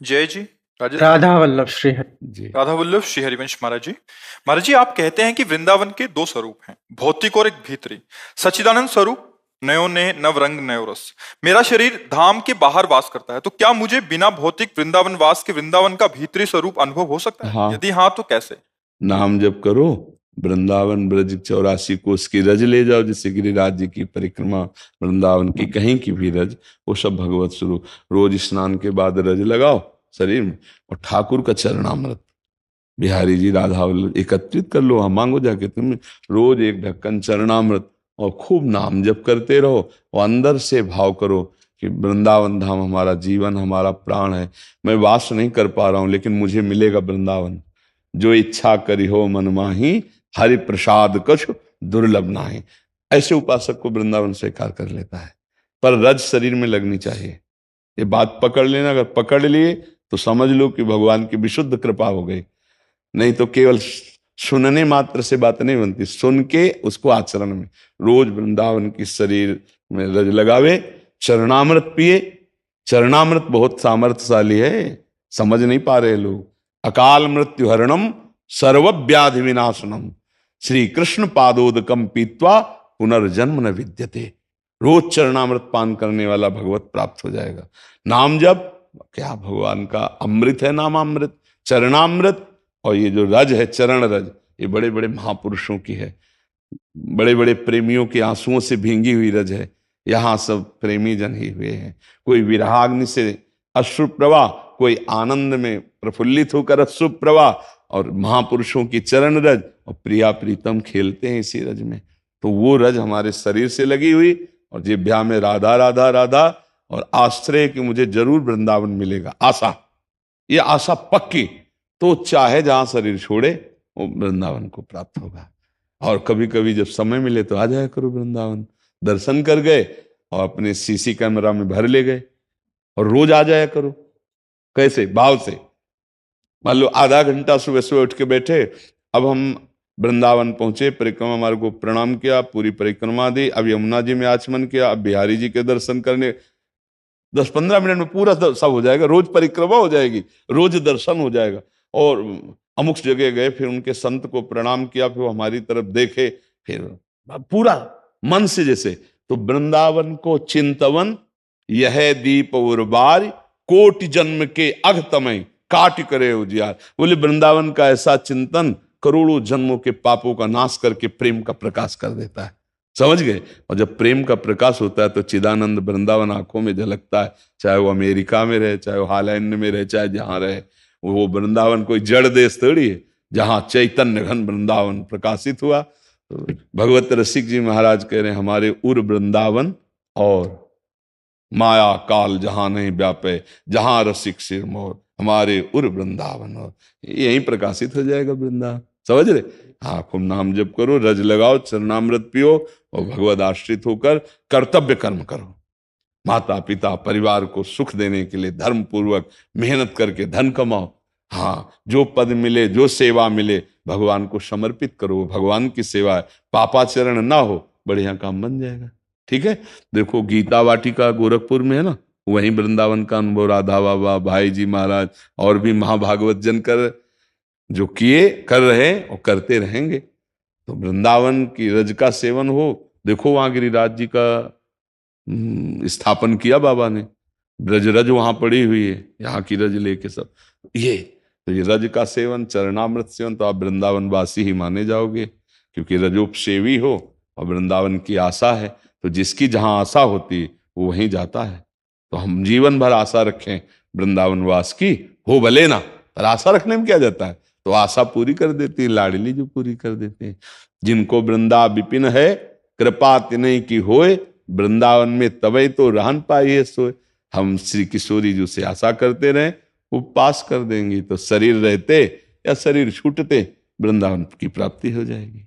जय जी। राधे राधा वल्लभ श्री हरि। जी। राधा वल्लभ श्री हरिवंश महाराज जी। महाराज जी, आप कहते हैं कि वृंदावन के दो स्वरूप हैं, भौतिक और एक भीतरी। सच्चिदानंद स्वरूप, नयो ने नव रंग नयो रस। मेरा शरीर धाम के बाहर वास करता है, तो क्या मुझे बिना भौतिक वृंदावन वास के वृंदावन का भीतरी स्वरूप अनुभव हो सकता है? हाँ, यदि हाँ, तो कैसे? नाम जप करो, वृंदावन ब्रज 84 कोस की रज ले जाओ, जिससे गिरिराज जी की परिक्रमा, वृंदावन की कहीं की भी रज, वो सब भगवत स्वरूप। रोज स्नान के बाद रज लगाओ शरीर में, और ठाकुर का चरणामृत बिहारी जी राधा वल्लभ एकत्रित कर लो। हम मांगो जाके, तुम रोज एक ढक्कन चरणामृत, और खूब नाम जप करते रहो, और अंदर से भाव करो कि वृंदावन धाम हमारा जीवन, हमारा प्राण है। मैं वास नहीं कर पा रहा हूं, लेकिन मुझे मिलेगा वृंदावन। जो इच्छा करी हो मन माही, हरि प्रसाद कछु दुर्लभ नाही। ऐसे उपासक को वृंदावन स्वीकार कर लेता है, पर रज शरीर में लगनी चाहिए। ये बात पकड़ लेना, अगर पकड़ लिए तो समझ लो कि भगवान की विशुद्ध कृपा हो गई। नहीं तो केवल सुनने मात्र से बात नहीं बनती, सुन के उसको आचरण में। रोज वृंदावन की शरीर में रज लगावे, चरणामृत पिए। चरणामृत बहुत सामर्थ्यशाली है, समझ नहीं पा रहे लोग। अकाल मृत्यु हरणम सर्व व्याधि विनाशनम, श्री कृष्ण पादोदकम पीत्वा पुनर्जन्म न विद्यते। रोज चरणामृत पान करने वाला भगवत प्राप्त हो जाएगा। नाम जप क्या भगवान का अमृत है, नामामृत, चरणामृत। और ये जो रज है, चरण रज, ये बड़े बड़े महापुरुषों की है, बड़े बड़े प्रेमियों के आंसुओं से भींगी हुई रज है। यहाँ सब प्रेमी जन ही हुए हैं। कोई विरहाग्नि से अश्रु प्रवाह, कोई आनंद में प्रफुल्लित होकर अश्रु प्रवाह, और महापुरुषों की चरण रज और प्रिया प्रीतम खेलते हैं इसी रज में। तो वो रज हमारे शरीर से लगी हुई, और जिह्वा में राधा राधा राधा, और आश्रय कि मुझे जरूर वृंदावन मिलेगा। आशा, ये आशा पक्की, तो चाहे जहां शरीर छोड़े वो वृंदावन को प्राप्त होगा। और कभी कभी जब समय मिले तो आ जाया करो वृंदावन। दर्शन कर गए और अपने सीसी कैमरा में भर ले गए, और रोज आ जाया करो। कैसे? भाव से। मान लो आधा घंटा सुबह सुबह उठ के बैठे, अब हम वृंदावन पहुंचे, परिक्रमा मार्ग को प्रणाम किया, पूरी परिक्रमा दी, अब यमुना जी में आचमन किया, अब बिहारी जी के दर्शन करने, 10-15 मिनट में पूरा सब हो जाएगा। रोज परिक्रमा हो जाएगी, रोज दर्शन हो जाएगा। और अमुक जगह गए, फिर उनके संत को प्रणाम किया, फिर वो हमारी तरफ देखे, फिर पूरा मन से जैसे। तो वृंदावन को चिंतवन, यह दीप उर्बार, कोटि जन्म के अघतमय काट करे उजियार। बोले वृंदावन का ऐसा चिंतन करोड़ों जन्मों के पापों का नाश करके प्रेम का प्रकाश कर देता है। समझ गए? और जब प्रेम का प्रकाश होता है तो चिदानंद वृंदावन आंखों में झलकता है। चाहे वो अमेरिका में रहे, चाहे वो हॉलैंड में रहे, चाहे जहां रहे, वो वृंदावन कोई जड़ देश थोड़ी है, जहां चैतन्य घन वृंदावन प्रकाशित हुआ। तो भगवत रसिक जी महाराज कह रहे हैं, हमारे उर वृंदावन और माया काल जहां नहीं व्यापे, जहां रसिक सिर मोर, हमारे उर वृंदावन। और यही प्रकाशित हो जाएगा वृंदावन। समझ रहे? हाँ, खूब नाम जप करो, रज लगाओ, चरणामृत पियो, और भगवद आश्रित होकर कर्तव्य कर्म करो। माता पिता परिवार को सुख देने के लिए धर्म पूर्वक मेहनत करके धन कमाओ। हाँ, जो पद मिले, जो सेवा मिले, भगवान को समर्पित करो। भगवान की सेवा है, पापाचरण ना हो, बढ़िया काम बन जाएगा। ठीक है? देखो गीता वाटिका गोरखपुर में है ना, वहीं वृंदावन का अनुभव राधा बाबा, भाई जी महाराज और भी महाभागवत जन कर जो किए, कर रहे और करते रहेंगे। तो वृंदावन की रज का सेवन हो। देखो वहां गिरिराज जी का स्थापन किया बाबा ने, ब्रज रज वहां पड़ी हुई है, यहाँ की रज लेके सब। ये तो ये रज का सेवन, चरणामृत सेवन, तो आप वृंदावन वासी ही माने जाओगे, क्योंकि रजोपसेवी हो और वृंदावन की आशा है। तो जिसकी जहां आशा होती है वो वहीं जाता है। तो हम जीवन भर आशा रखें वृंदावन वास की, हो भले ना, पर आशा रखने में क्या जाता है। तो आशा पूरी कर देती है लाडली, जो पूरी कर देते हैं। जिनको वृंदा विपिन है, कृपा तिनय की होए, वृंदावन में तबे तो रहन पाइए सोए। हम श्री किशोरी जी से आशा करते रहें, वो पास कर देंगी। तो शरीर रहते या शरीर छूटते वृंदावन की प्राप्ति हो जाएगी।